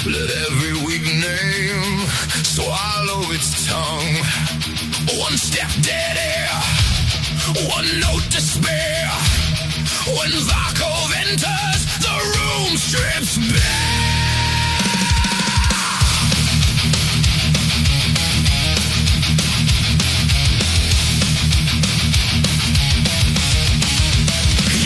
Let every weak name swallow its tongue. One step dead air, one note despair. When Varkov enters, the room strips bare.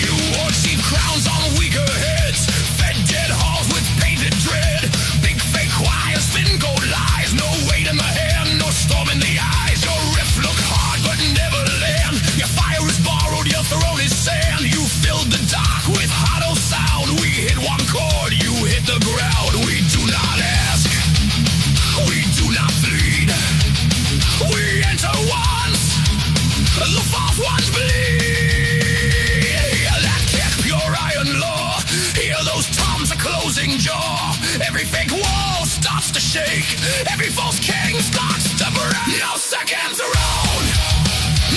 You wore cheap crowns on weaker heads, fed dead halls with painted dread. Big fake choirs, thin gold lies, no weight in the hand, no storm in the eyes. Your riff look hard but never land. Your fire is borrowed, your throne is sand. You filled the dark with hollow sound. We hit one chord, you hit the ground. We do not ask, we do not plead. We enter once, the false ones bleed. Hear that kick, pure iron law. Hear those toms a closing jaw. Every fake wall starts to shake. Every false king starts to break. No second throne,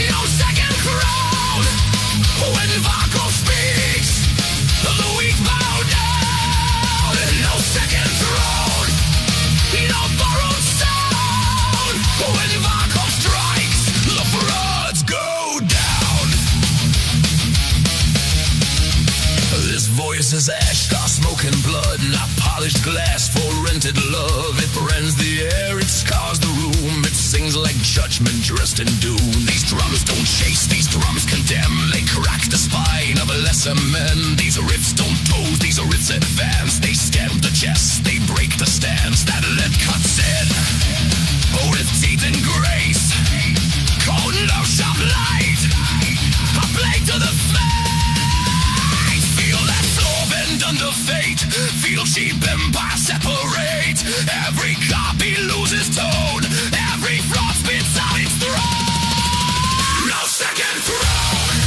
no second crown. When Varkov speaks, the weak bow down. No second throne, no borrowed sound. When Varkov strikes, the frauds go down. This voice is ash, star smoke and blood. Not polished glass for rented love. It rends the air, it scars the room. It sings like judgment dressed in doom. These drums don't chase, these drums condemn. They crack the spine of lesser men. These riffs don't toes, these riffs advance. They stamp the chest, they break the stance. That lead cuts in, with teeth and grace. Cold no sharp light, a blade to the face. Feel that floor bend under fate. Feel cheap empire separate. Every copy loses tone. Every fraud spits out its throne. No second throne,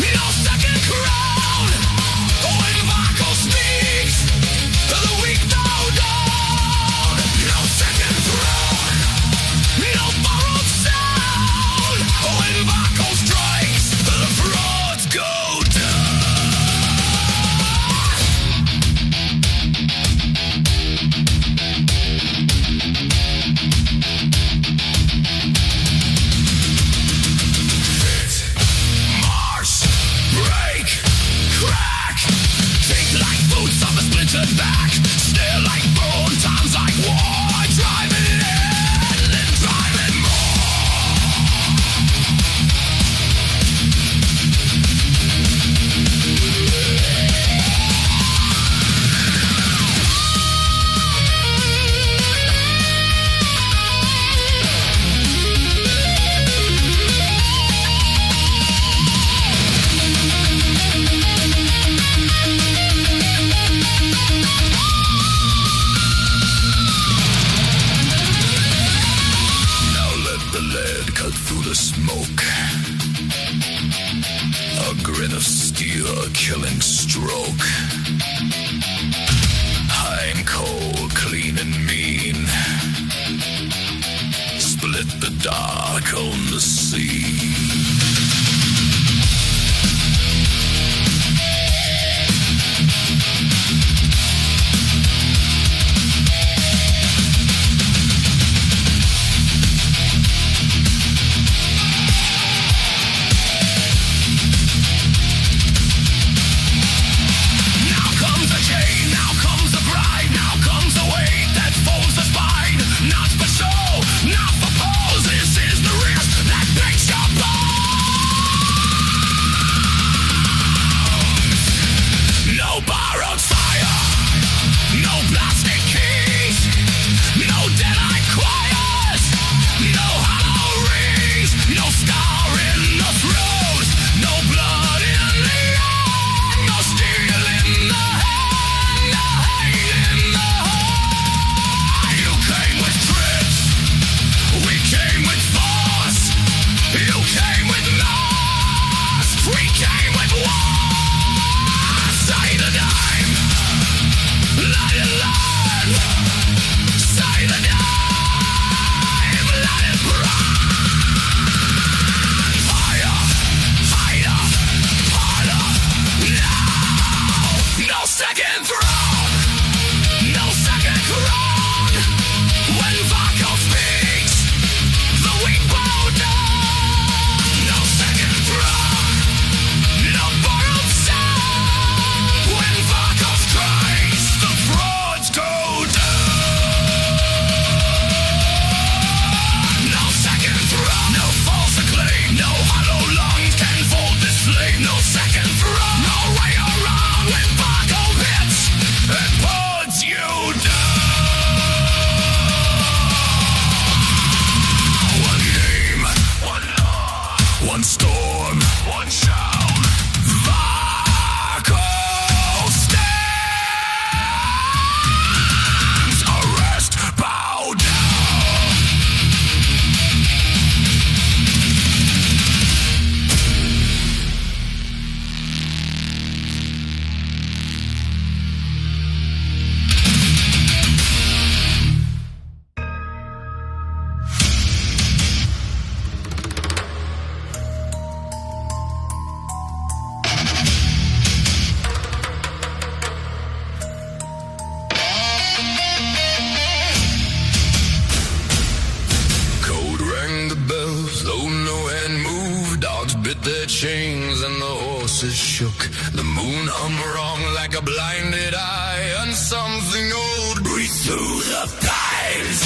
no second crown. When Varkov speaks, the weak bow down. No second throne, no borrowed sound. When Varkov strikes, the frauds go down. Back, stare like bone, times like war. Driving in and driving smoke. A grin of steel, a killing stroke. I'm cold, clean and mean. Split the dark, own the sea. Not for show, not for pose. This is the risk that breaks your bones. storm. Watch out. Varkov stands. Arrest, bow down. Code rang the bells, though no hand moved. Dogs bit their chains and the horses shook. The moon hung wrong like a blinded eye, and something old breathed through the pipes.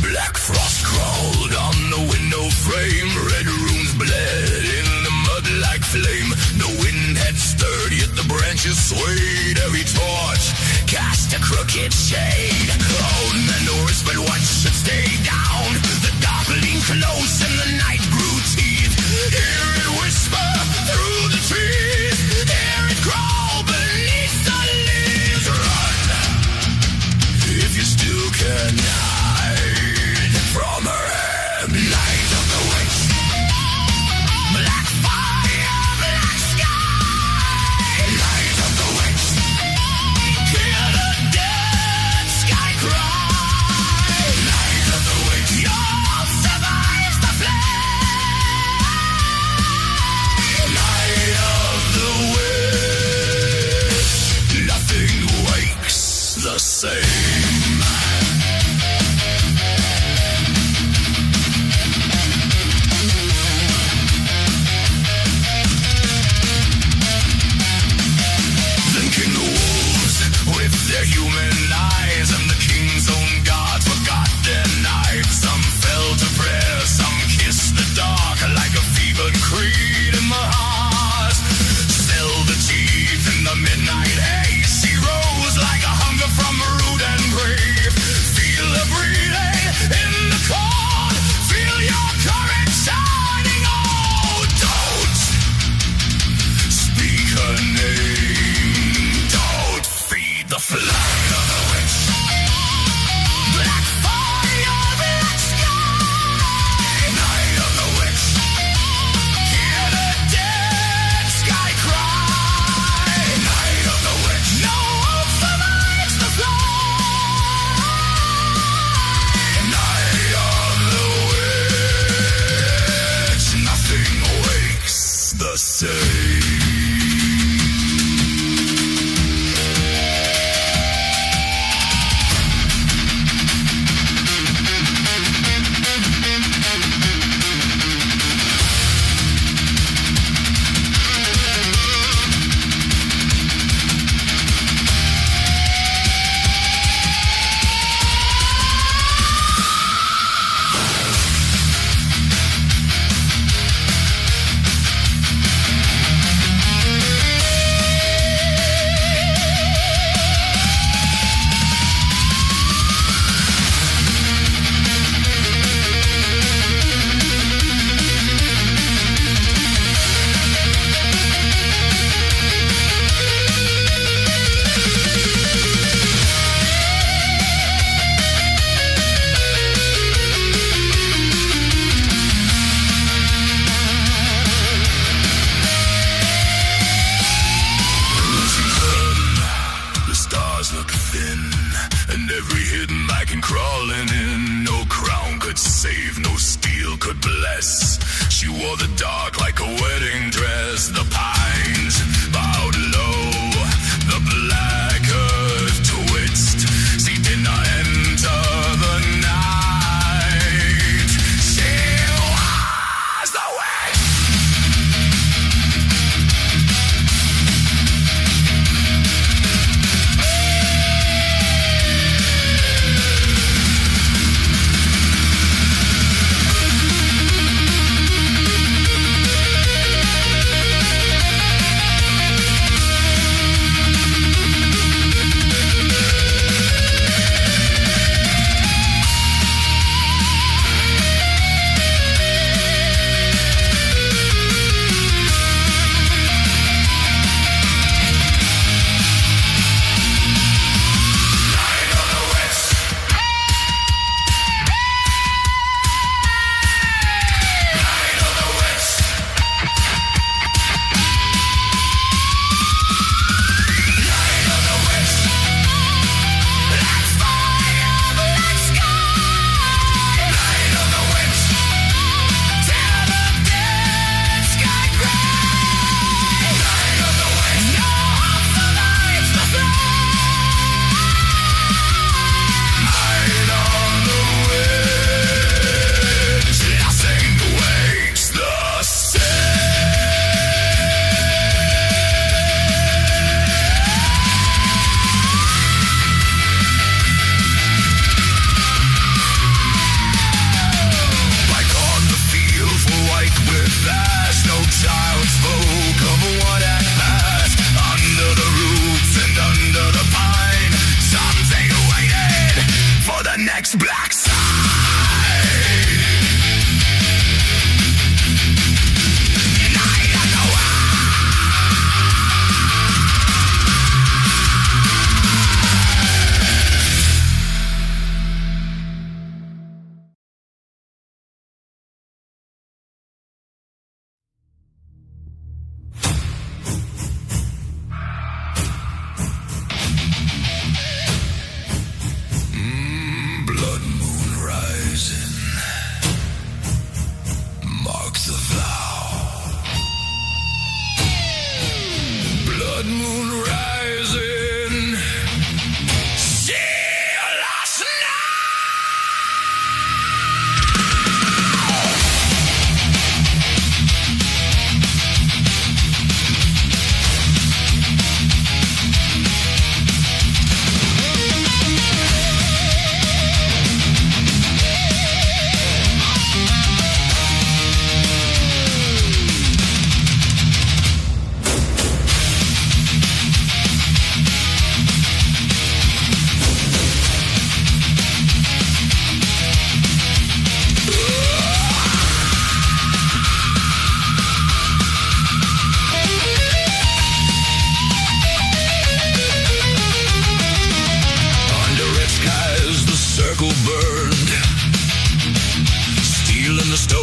Black frost crawled on the window frame. Red runes bled in the mud like flame. The wind had stirred, yet the branches swayed. Every torch cast a crooked shade. Old men whispered what should stay down. The dark leaned close and the night grew teeth. Hear it whisper through the trees. Hear it crawl beneath the leaves. Run if you still can hide from her hand. Night of the witch. Black fire, black sky. Night of the witch. Hear the dead sky cry. Night of the witch. You'll survive the flame. Night of the witch. Nothing wakes the same. Thinking the wolves with their human eyes, and the king's own gods forgot their knives. Some fell to prayer, some kissed the dark like a fevered creed in the heart. Sell the teeth in the midnight haze. She rose like a hunger from root and grave. Feel the breathing in the cold. Feel your courage shining. Oh, don't speak her name. Don't feed the flight of the witch. Black fire, black sky. Night of the witch. Hear the dead sky cry. Night of the witch. No hope survives the flame. Night of the witch. Nothing wakes the same. crawling in. No crown could save, no steel could bless. She wore the dark like a wedding dress. The pines bowed low, the black earth twixt. She did not enter the night. She was the witch.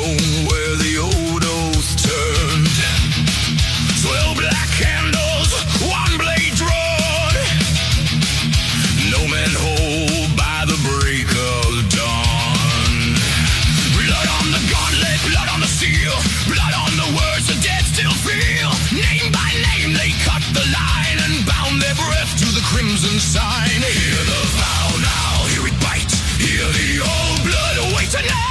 stone where the old oath turned. 12 black candles, one blade drawn. No man hold by the break of dawn. Blood on the gauntlet, blood on the seal, blood on the words the dead still feel. Name by name they cut the line and bound their breath to the crimson sign. Hear the vow now, hear it bite. Hear the old blood await tonight.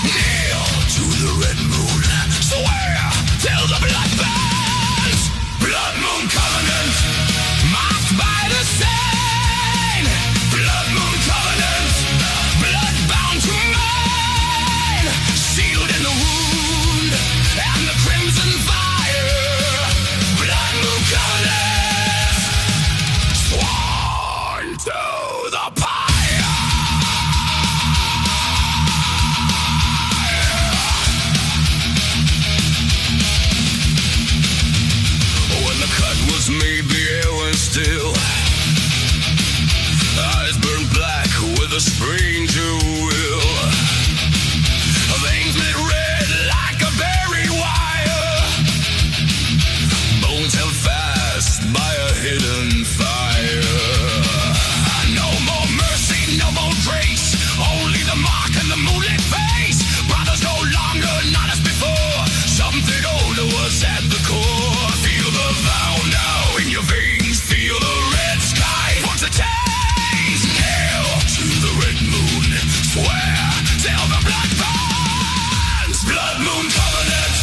Kneel to the red moon, swear till the blood burns. Blood moon covenant, marked by the stain. Blood moon covenant, blood bound to mine. Sealed in the wound and the crimson fire. Blood moon covenant, sworn to the pyre. Made the air went still. Eyes burned black with a stranger will. Veins lit red like a berry wire. Bones held fast by a hidden fire. No more mercy, no more grace. Only the mark and the moonlit face. Brothers no longer, not as before. Something older was at the core. Feel the vow now in your veins. Feel the red sky. Watch the chains. Hail to the red moon. Swear till the blood burns. Blood moon covenant,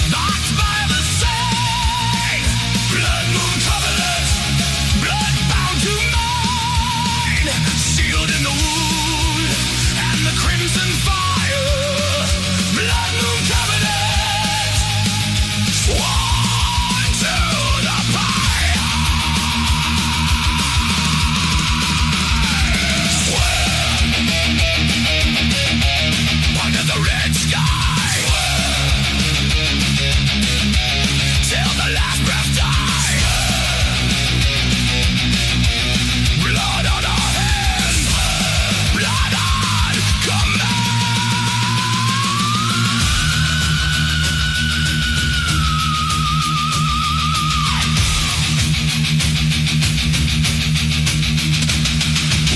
marked by the same. Blood moon covenant, blood bound to mine. Sealed in the wound and the crimson fire. Blood moon covenant, sworn to the pyre. Swear under the red sky. Till the last breath die. Blood on our hands. Blood on command.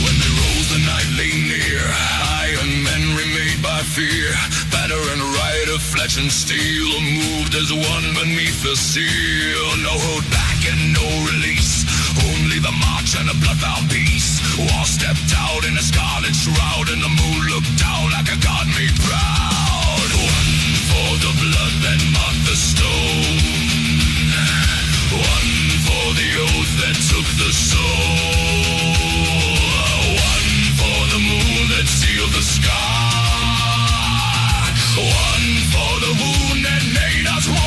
When they rose, the night lay near. Iron men remade by fear. Banner and rider, flesh and steel, moved as one beneath the seal. No hold back and no release. Only the march and a blood-bound peace. War stepped out in a scarlet shroud, and the moon looked down like a god made proud. One for the blood that marked the stone. One for the oath that took the soul. One for the moon that sealed the sky. One for the wound that made us war.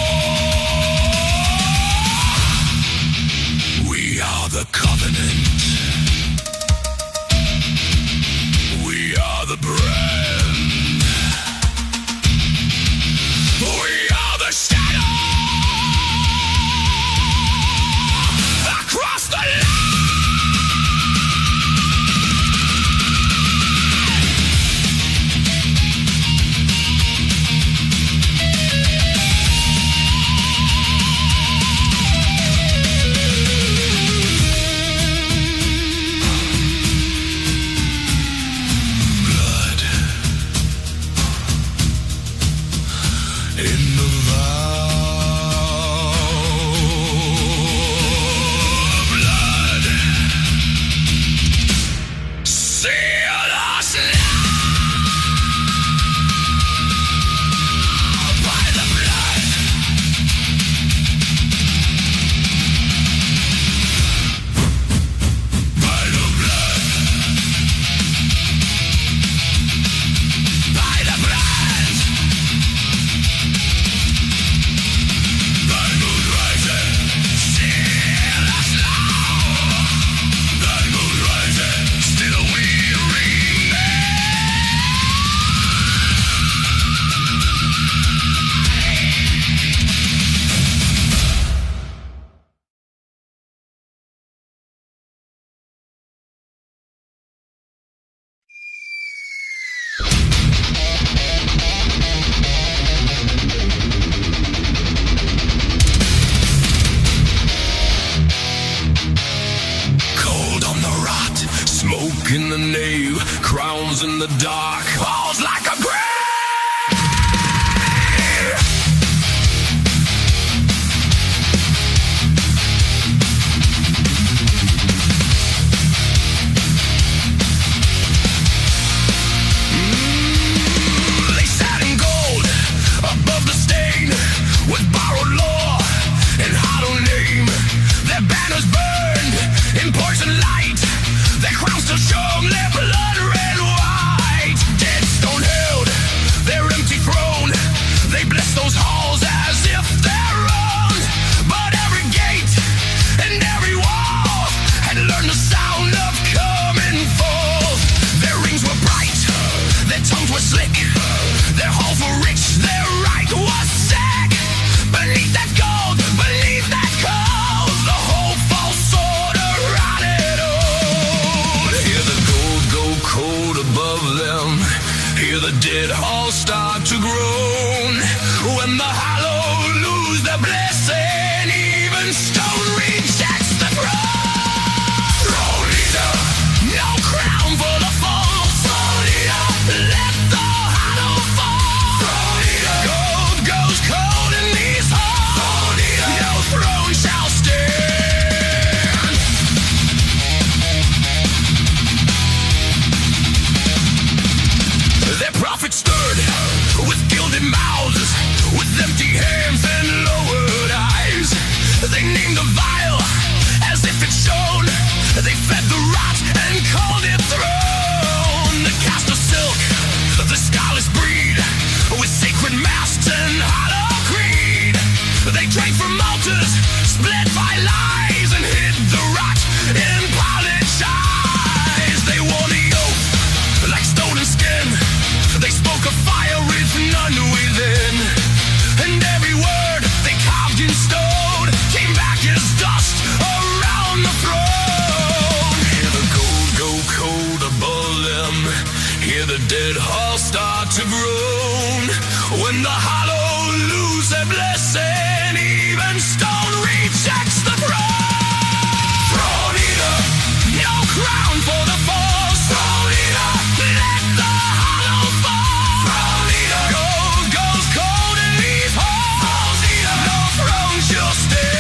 We are the covenant. We are the brand. We are the shadow across the land. Blood in the vow. Blood seal us now by the blood. By the blood. By the blood. in the dark, falls like a grave. They sat in gold above the stain with borrowed lore and hollow name. Their banners burned in poison light. Their crowns still shone, their blood red white. Dead stone held their empty throne. They blessed those halls as if their own. But every gate and every wall had learned the sound of coming forth. Their rings were bright, their tongues were slick, their halls were rich, their right was sick. Beneath that gold, beneath that cold, the whole false order rotted old. Hear the gold go cold above them, hear the dead all start to groan. When the hollow lose their blessing, even stone rejects the throne. Throne leader, no crown for the fall. Throne leader, let the hollow fall. Throne leader, gold goes cold in these halls. Throne leader, no throne shall stand. Their prophets stirred with gilded mouths, with empty hands and lowered eyes. They named the vial as if it shone. They fed the rot and called it throne. The cast of silk, the scarlet breed, with sacred masks and hollow creed. They drank from altars, split by lies, and hid the rot in polished eyes. They wore the oath like stone and skin. They spoke of fire with none within. And every word they carved in stone came back as dust around the throne. Hear the gold go cold above them, hear the dead all start to groan. When the hollow lose their blessing, even stone rejects the throne. Throne eater, no crown for the false. Throne eater, let the hollow fall. Throne eater, gold goes cold in these halls. No throne shall stand.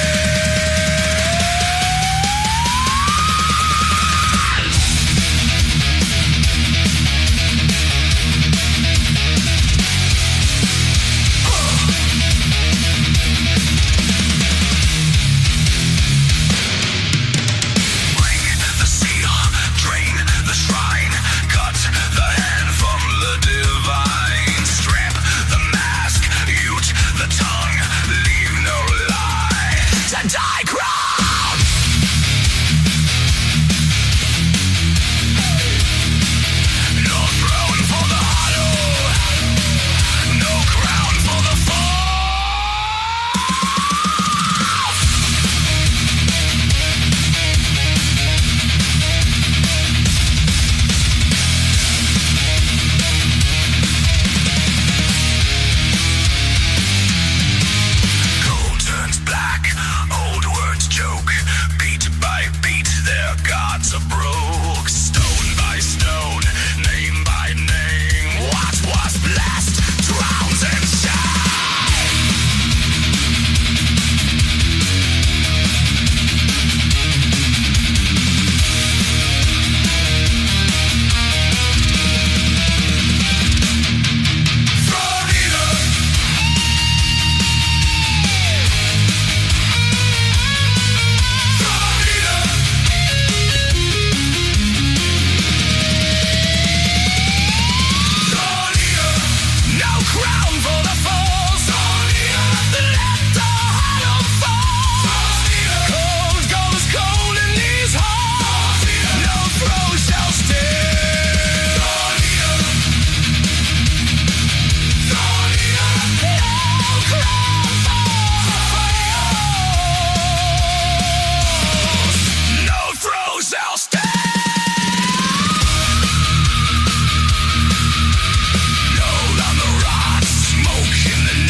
In the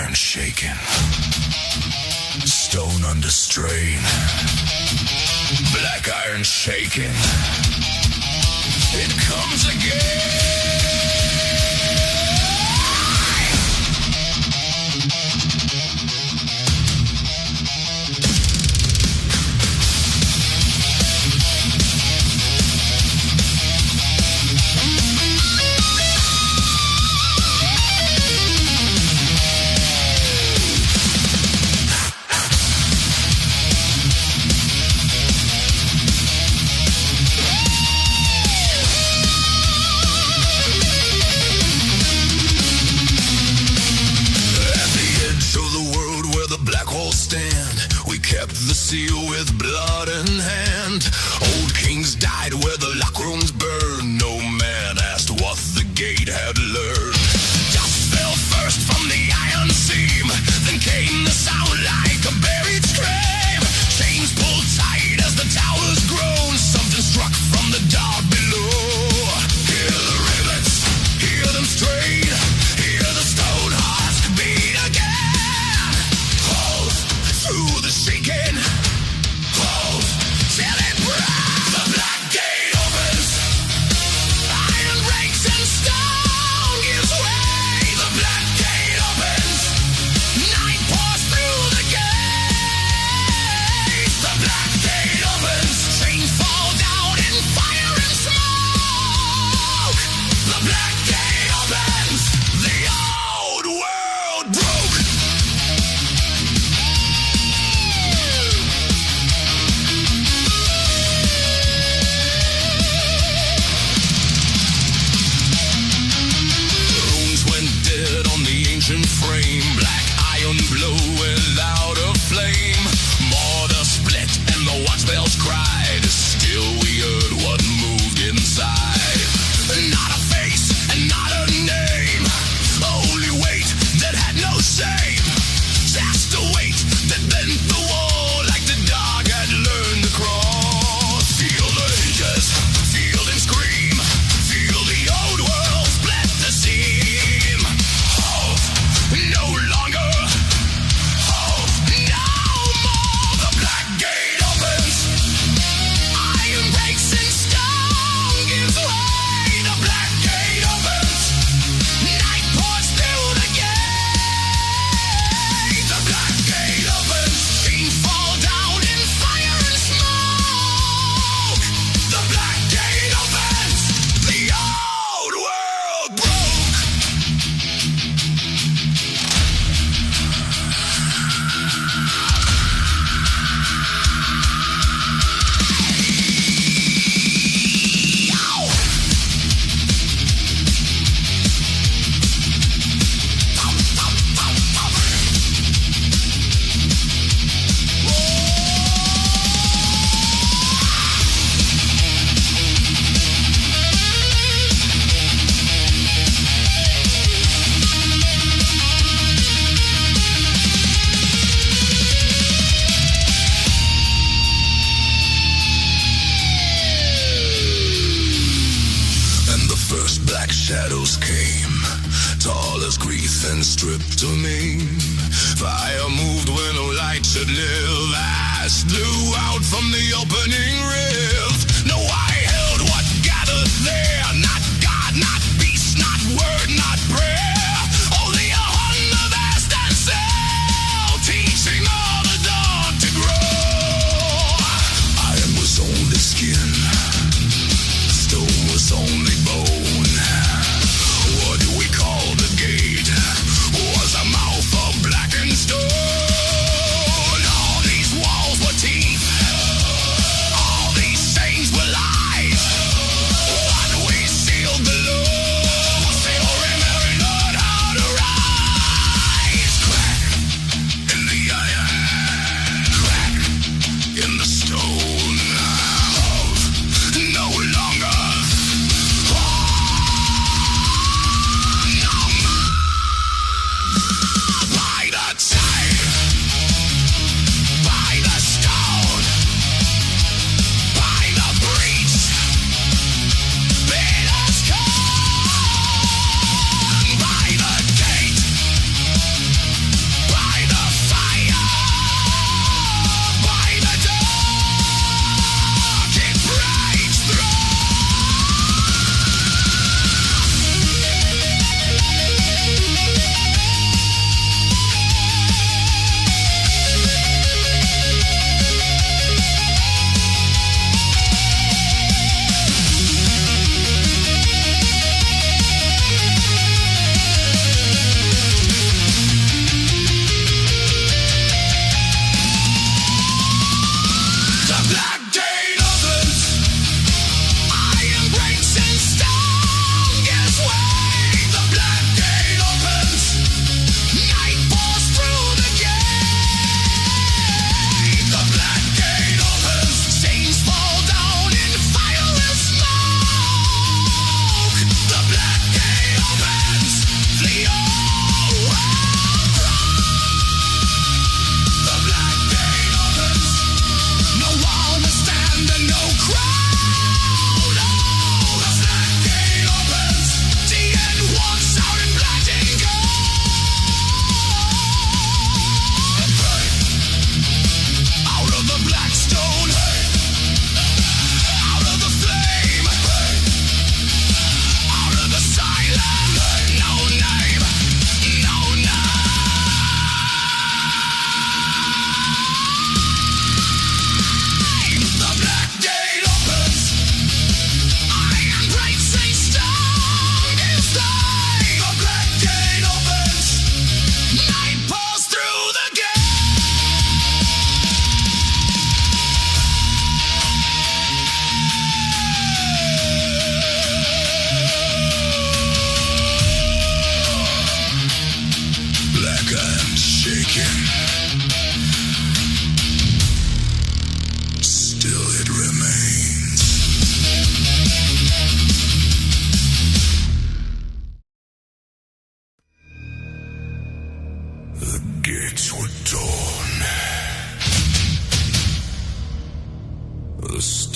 iron shaking, stone under strain. Black iron shaking, it comes again. The seal with blood in hand. Old kings died where the lock rooms burned. No man asked what the gate had learned. Dust fell first from the iron seam, then came the sound like a buried scream. Chains pulled tight as the towers groaned. Something struck from the dark below. Hear the rivets, hear them strain. Hear the stone hearts beat again. Hold through the shaking. Shadows came, tall as grief and stripped to me. Fire moved where no light should live. Ash blew out from the opening rift. No, I held what gathered there. Not God, not beast, not word, not prayer. Only a hunger vast and cell, teaching all the dark to grow. Iron was only skin, stone was only bone. What do we call the gate? Was a mouth of blackened stone. All these walls were teeth. All these chains were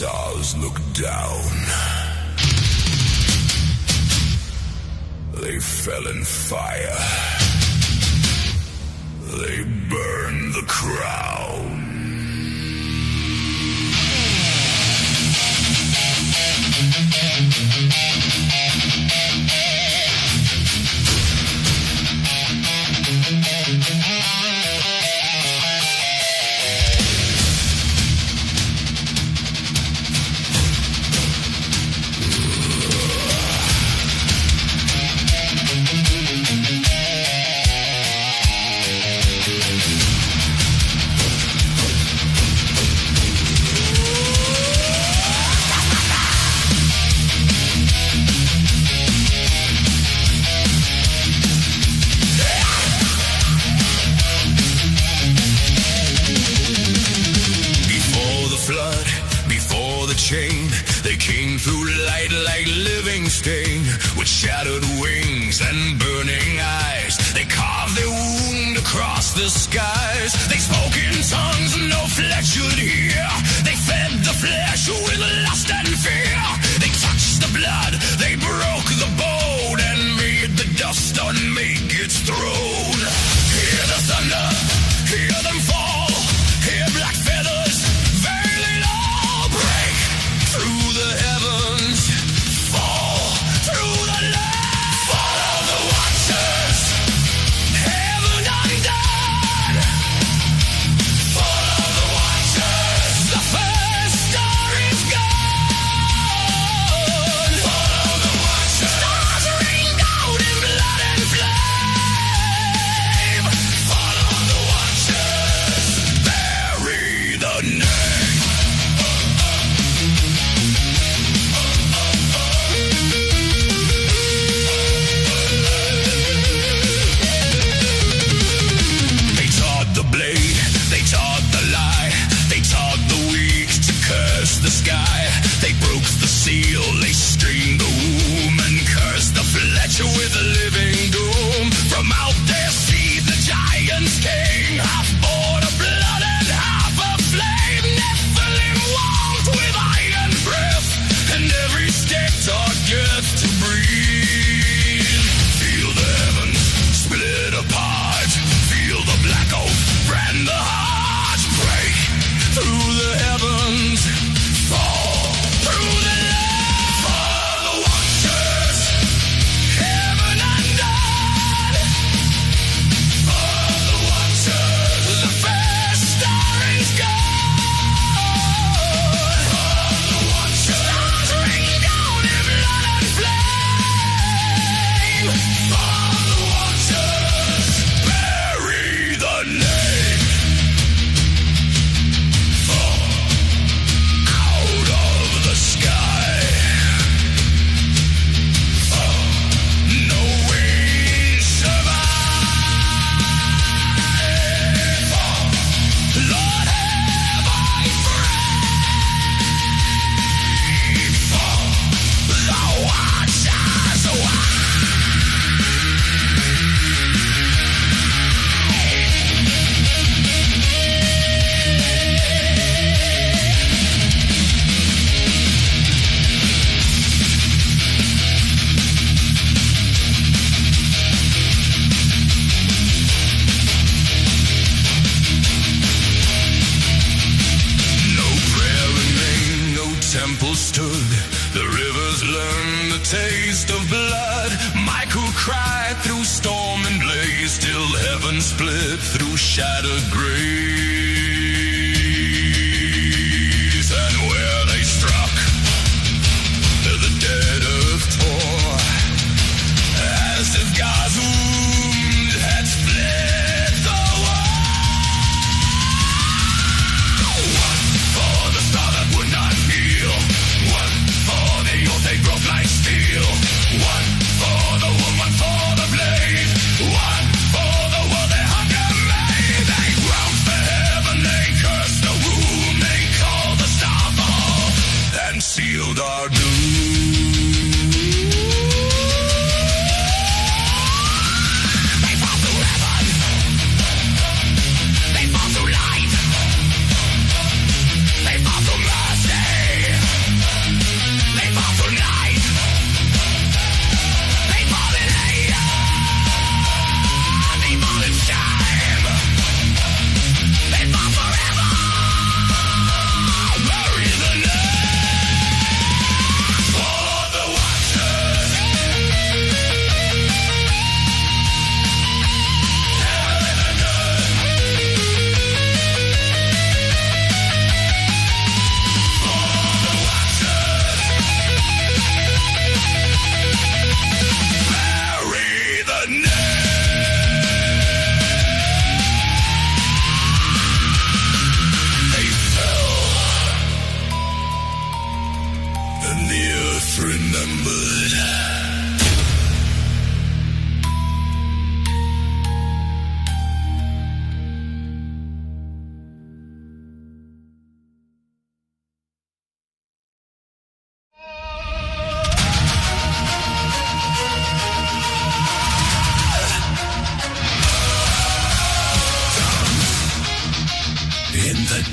stars look down. They fell in fire. They burned the crown. They came through light like living stain, with shattered wings and burning eyes. They carved their wound across the skies. They spoke in tongues no flesh should hear. They fed the flesh with lust and fear. They touched the blood, they broke the bone, and made the dust unmake its throne. Hear the thunder, hear them fall. Hear black feathers veiling all. Break through the heavens, fall through the land. Follow the watchers, heaven undone. Follow the watchers, the first star is gone. Follow the watchers, stars ring out in blood and flame. Follow the watchers, bury the name. They taught the blade, they taught the lie, they taught the weak to curse the sky. They broke the seal, they streamed the womb, and cursed the fletcher with a living doom. From out their seed the giants came, half born of blood and half of flame. Nephilim walked with iron breath, and every step taught death to breathe. Feel the heavens split apart, feel the black oak brand the heart. Break through the heavens, fall through the land. Follow the watchers, heaven undone. Follow the watchers, the first star is gone. Follow the watchers, stars ring down in blood and flame. Follow the watchers, bury the name. Fall out of the sky. Fall, no wings survive. Fall, Lord have I prayed. Fall, the watchers away. No prayer remained, no temple stood. The rivers learned the taste of blood. Michael cried through storm and blaze, till heaven split through shattered graves. And where they struck, the dead earth tore, as if God's wound had split the world. One for the star that would not heal, one for the oath they broke like steel, one for the woman, for the blade, one for the world they hunger made. They ground for hell.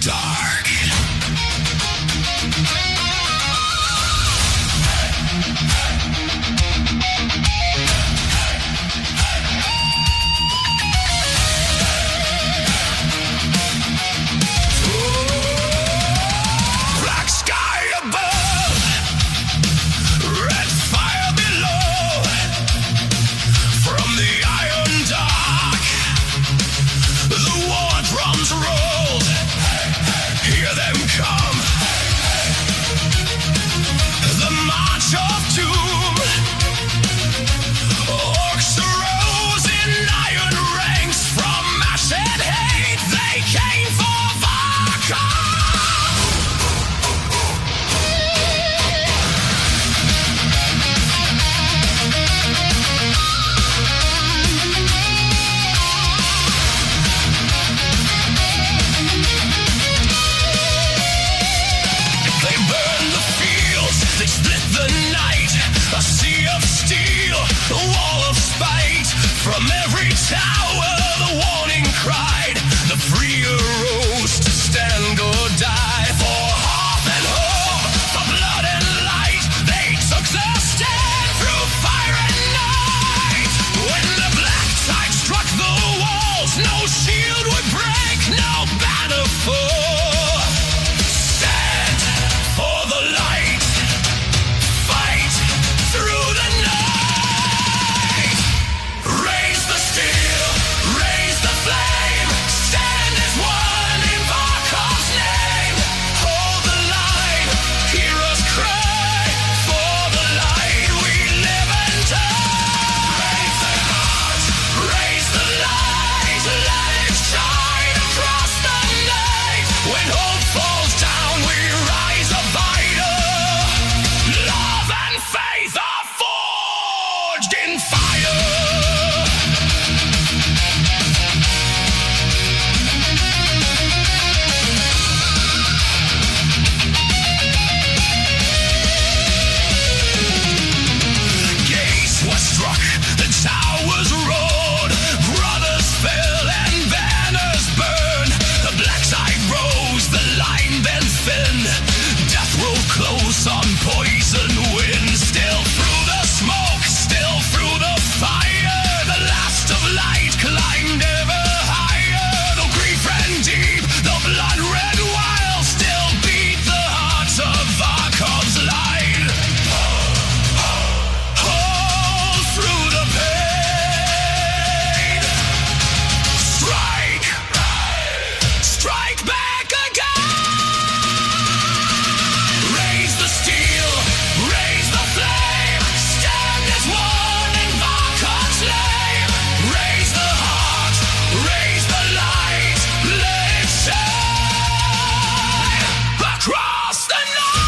dark. Black sky above, red fire below. From the iron dark, the war drums roll. Hear them come. The march of doom. Orcs arose in iron ranks. From mashed hate they came for Varkov. They burn the fields, they split the night. A sea of steel, a wall of spite. From every tower the warning cried. The free arose to stand or die. For hearth and home, for blood and light. They took their stand through fire and night. When the black tide struck the walls, no shield would break, no banner fall. Stand for the light, fight through the night. Raise the steel, raise the flame. Stand as one in Varkov's name. Hold the line, hear us cry. For the light we live and die. Raise the heart, raise the light. Let it shine across the night. When hope falls down, we rise a fighter. Love and faith are forged in fire. Gates were struck, the towers roared. Brothers fell and banners burned. The black side rose, the line bent thin. Death rolled close on poison wind. Still through the smoke, still through the fire. The last of light climbed ever higher. Though grief ran deep, the blood red wild. Still beat the hearts of Varkov's line. Hold through the pain. Strike, strike back again. Raise the steel, raise the flame. Stand as one in Varkov's name. Raise the heart, raise the light. Let it shine across the night.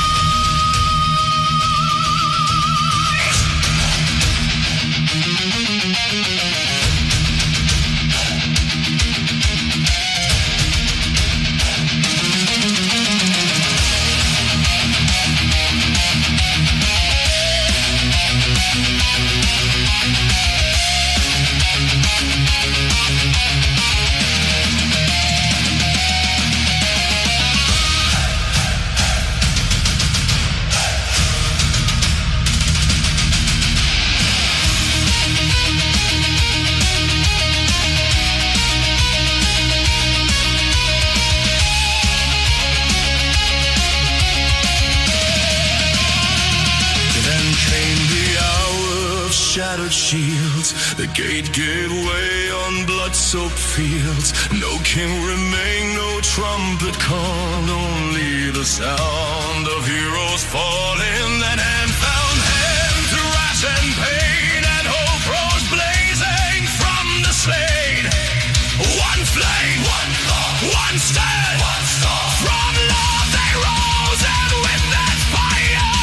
Then came the hour of shattered shields. The gate gave way on blood-soaked fields. No king remained, no trumpet called. Only the sound of heroes falling. Then hand found hand to wrath and pain. And hope rose blazing from the slain. One flame, one thought, one stand, one star. From love they rose, and with that fire,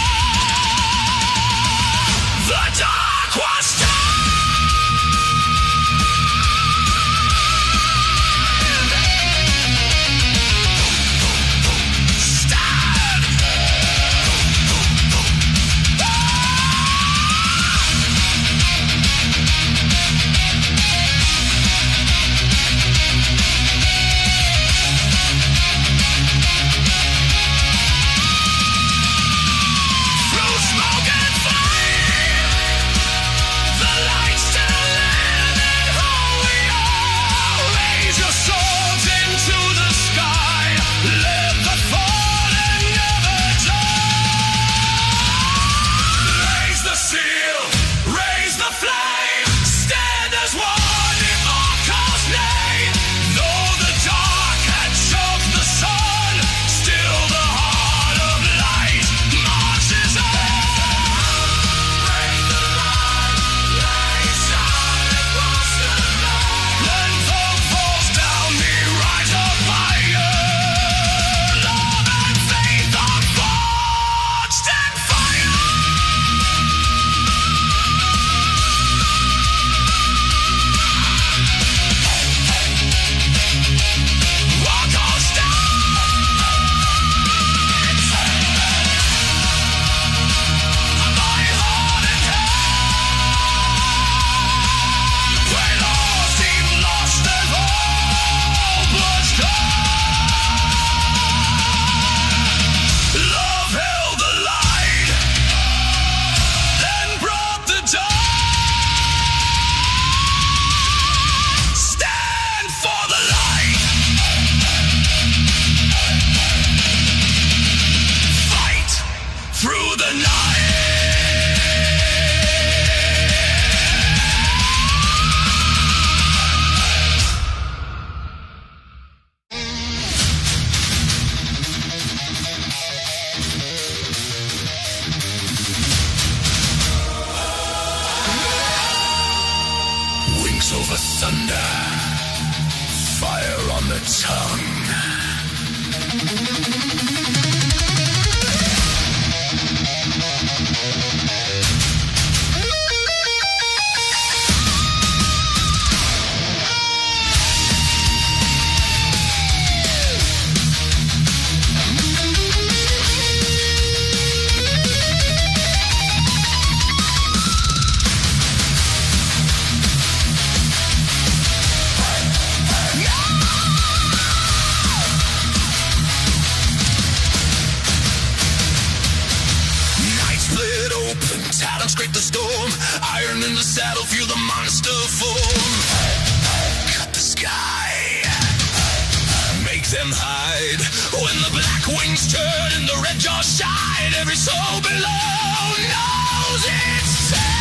the dark was stand. thunder, fire on the tongue. Scrape the storm, iron in the saddle, feel the monster form. Cut the sky, make them hide. When the black wings turn and the red jaws shine, every soul below knows it's time.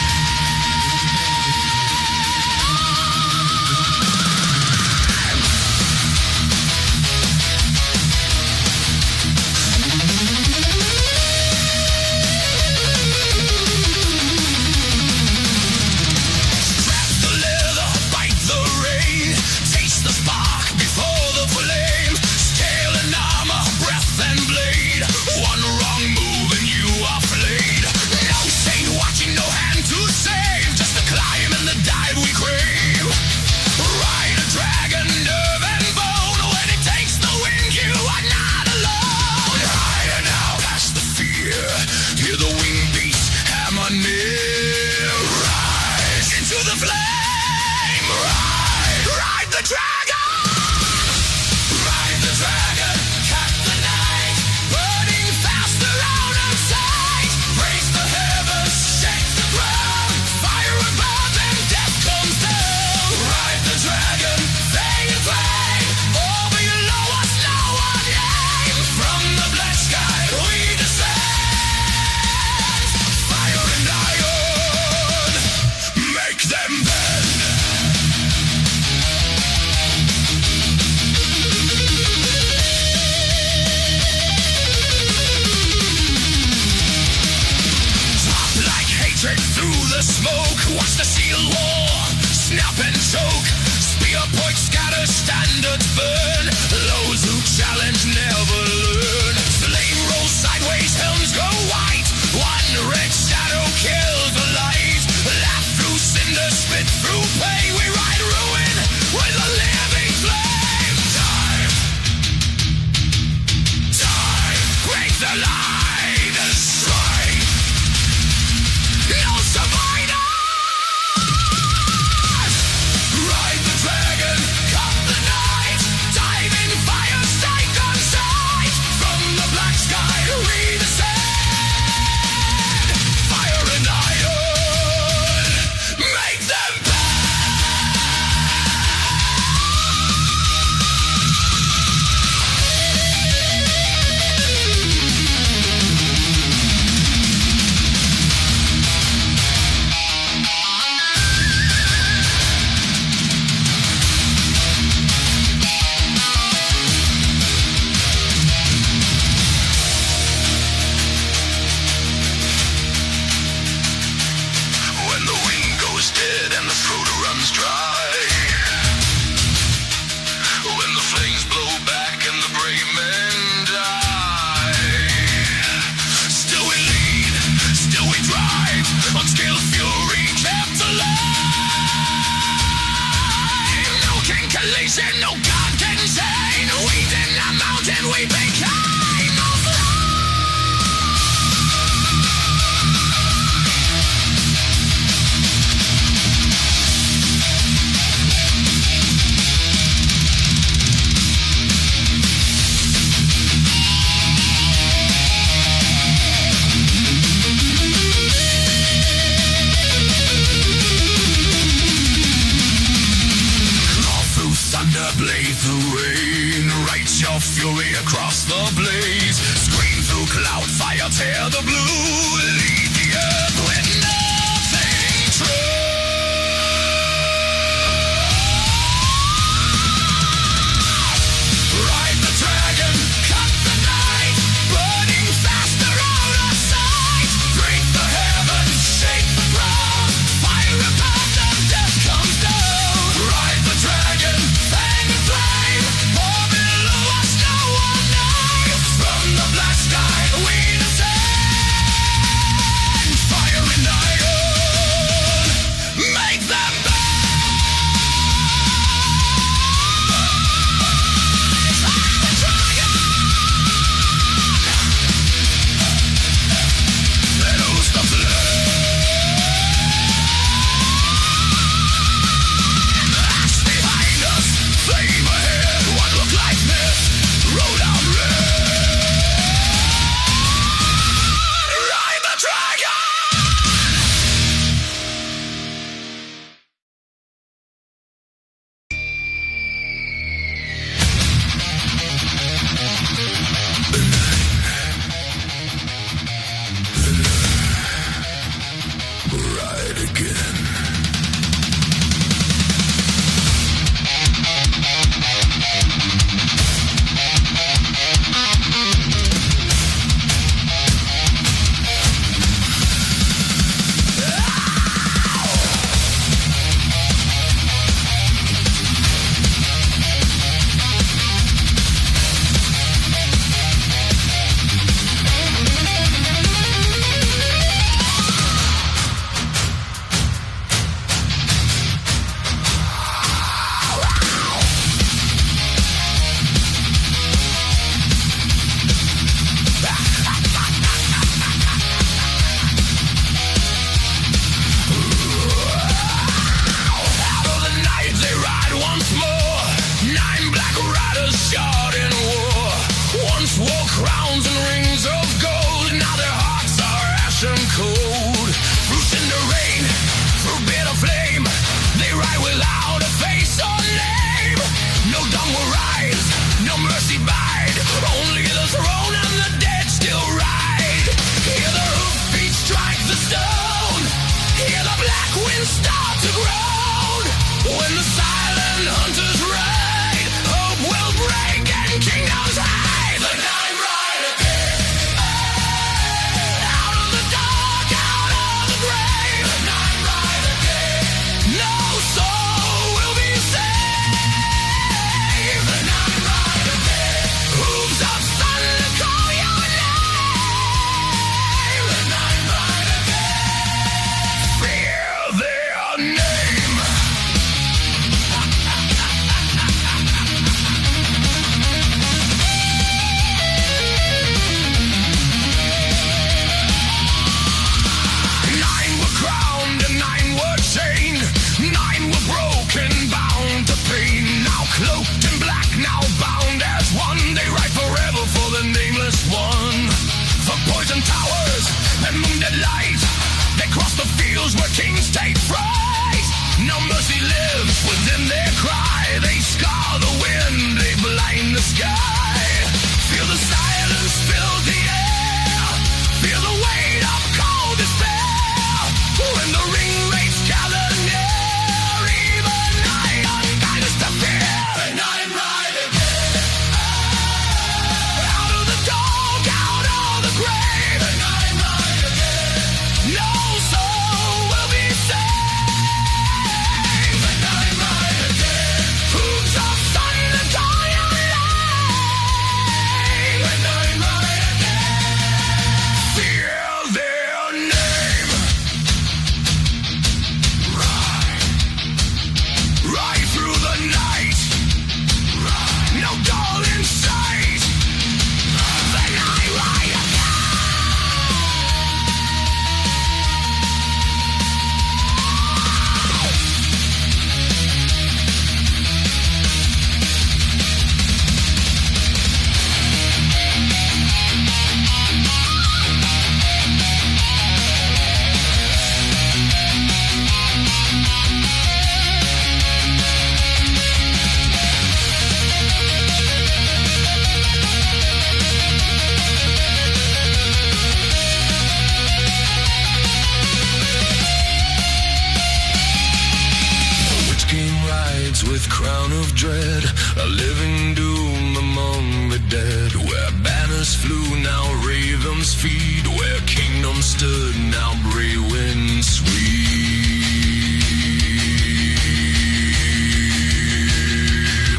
with crown of dread, a living doom among the dead. Where banners flew, now ravens feed. Where kingdoms stood, now brave winds sweep.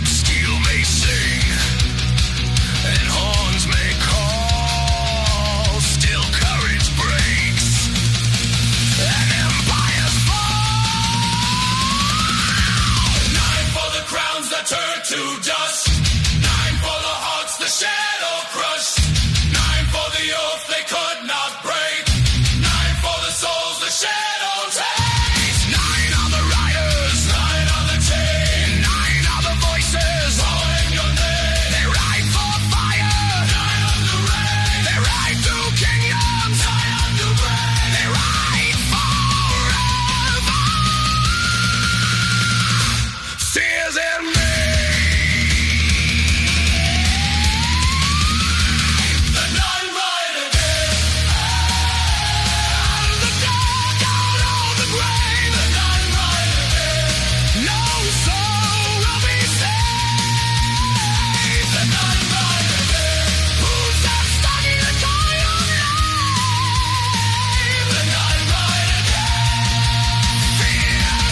Steel may sing, and horns may call. Still courage breaks, and empires fall. 9 for the crowns that turn to dust. 9 for the hearts the shadow crushed. 9 for the oath they could not break. 9 for the souls the shadow takes. 9 are the riders, 9 are the chain. 9 are the voices calling your name. They ride for fire, 9 on the rain. They ride to kingdoms, 9 on the brain. They ride forever. Fears in me. The 9 ride again. The dark out of the grave. The 9 ride again. No soul will be saved. The 9 ride again. Who's that studying the toy of life? The 9 ride again. Fear them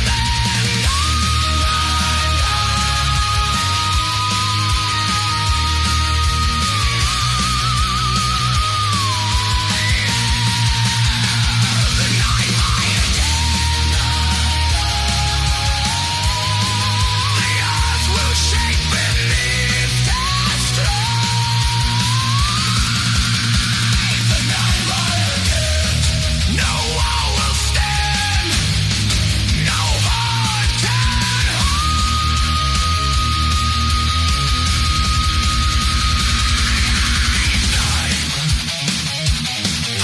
will shake beneath their stride. The 9 ride again. No wall will stand. No heart can hide. 9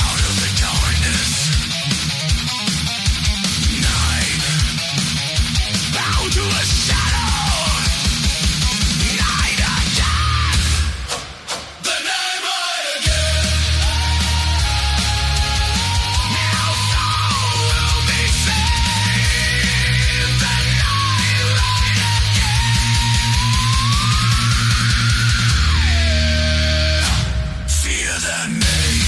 out of the darkness. 9 bound to a shadow. 9 again. The 9 ride again. Now soul will be saved. The 9 ride again. Fear the name.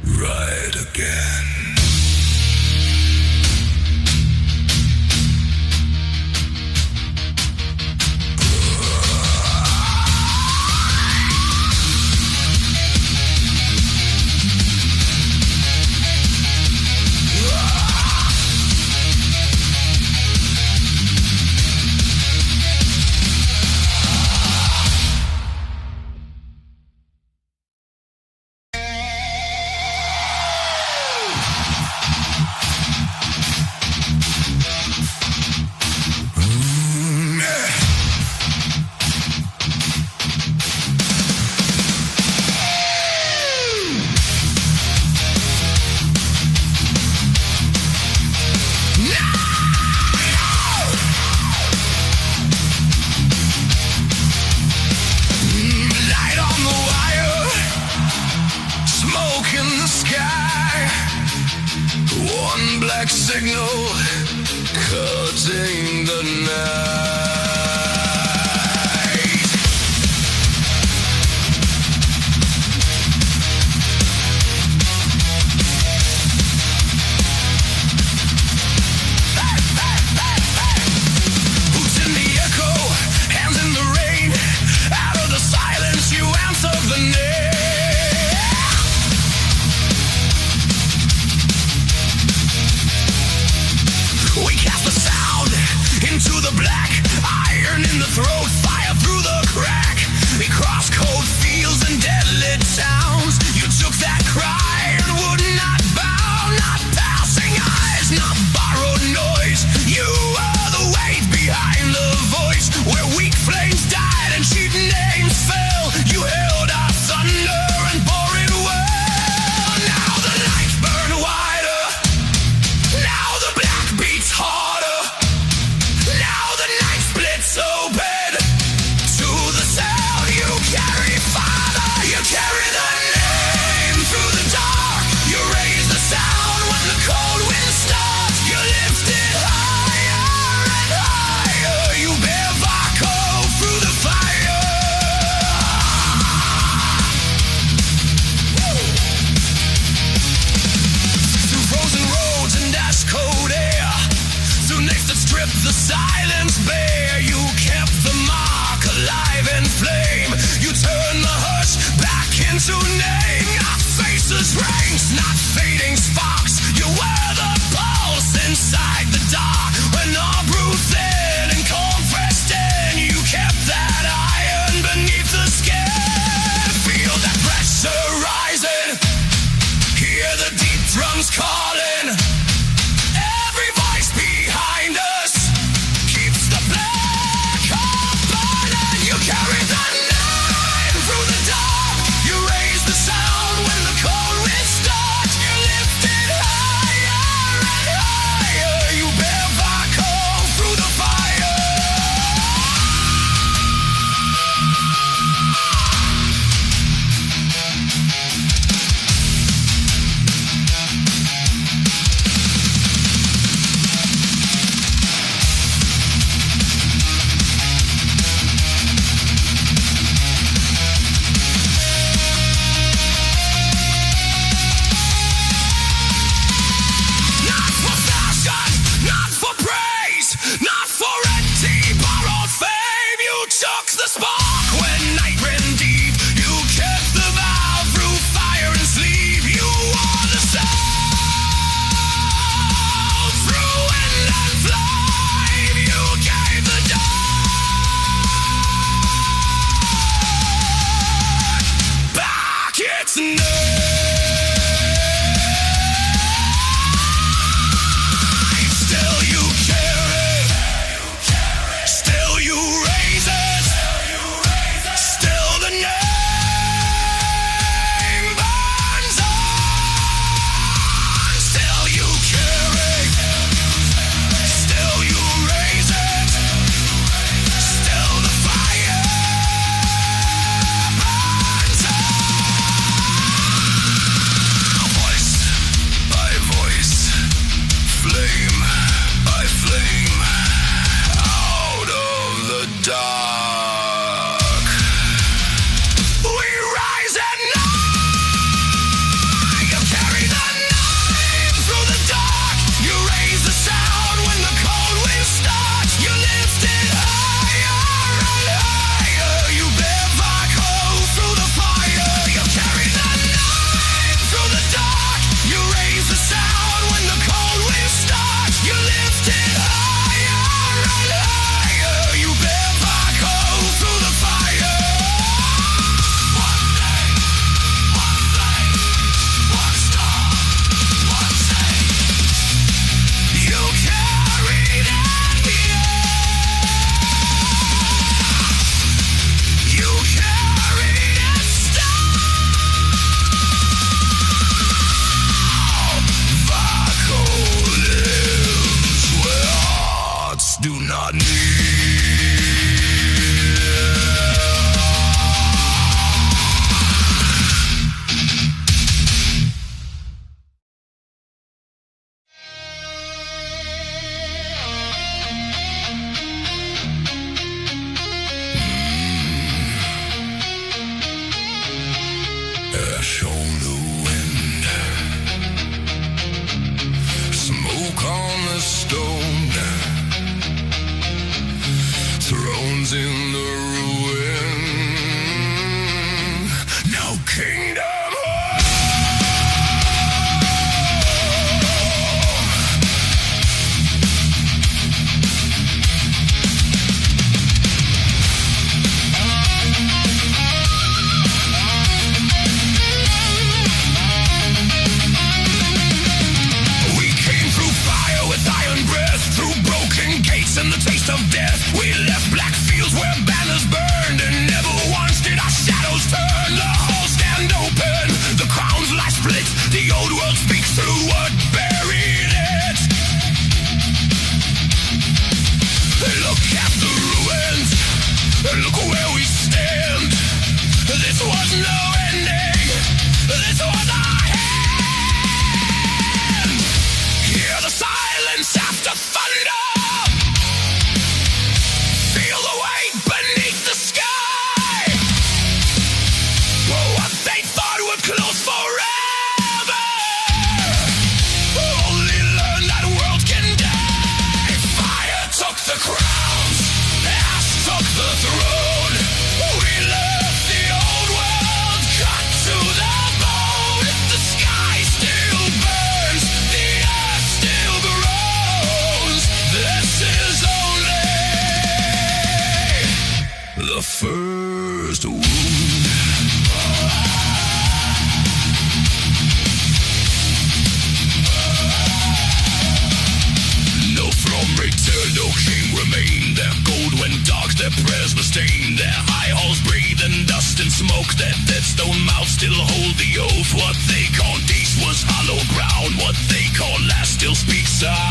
Ride again. Light on the wire, smoke in the sky. One black signal cutting the night. Boots in the echo, hands in the rain. Out of the silence you answer the name. We cast the sound into the black. not fading sparks. You were the pulse inside the dark. When all bruised thin and cold pressed in, you kept that iron beneath the skin. Feel that pressure rising, hear the deep drums calling. Every voice behind us keeps the black hole burning. You carry the night through the dark. You raise the sound when the cold wind starts. You lift it higher and higher. You bear VARKOV through the fire. Not for fashion, not for praise, not for empty borrowed fame. You took the spark when night ran deep. You kept the vow through fire and sleep. You wore the soul through wind and flame. You gave the dark back its name. Still you carry, still you raise it, still the name burns on. Still you carry, still you raise it, still the fire burns on. Voice by voice, flame by flame, out of the dark we rise at night. You carry the night through the dark. You raise the sound when the cold wind starts. You lift it higher and higher. You bear VARKOV through the fire. You carry the night through the dark. You raise the sound when the cold wind starts. You lift it higher and higher. You bear VARKOV through the fire. One day, one flame, one star, one saint. You carried in the air. You carried it still. VARKOV lives where hearts do not need. Ash on the wind, smoke on the stone, thrones in the ruin, no kingdom. We came through fire with iron breath, through broken gates and the taste of death. We left black fields where still speaks out.